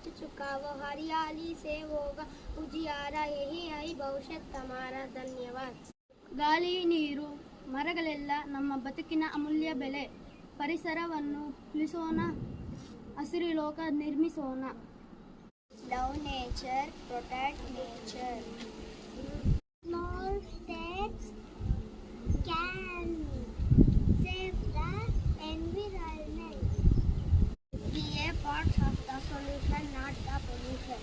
बच चुका वो हरियाली से होगा उजियारा यही है भविष्य हमारा धन्यवाद. ಗಾಳಿ ನೀರು ಮರಗಳೆಲ್ಲ ನಮ್ಮ ಬದುಕಿನ ಅಮೂಲ್ಯ ಬೆಳೆ. ಪರಿಸರವನ್ನು ಉಳಿಸೋಣ, ಹಸಿರು ಲೋಕ ನಿರ್ಮಿಸೋಣ. Love nature, protect nature. Small steps can save the environment. Be a part of the solution, not the pollution.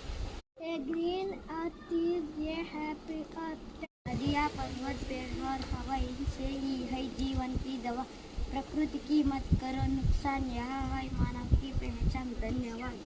A green earth is a happy earth. नदियाँ पर्वत पेड़ और हवा इनसे ही है जीवन की दवा. प्रकृति की मत करो नुकसान, यह है मानव की पहचान. धन्यवाद.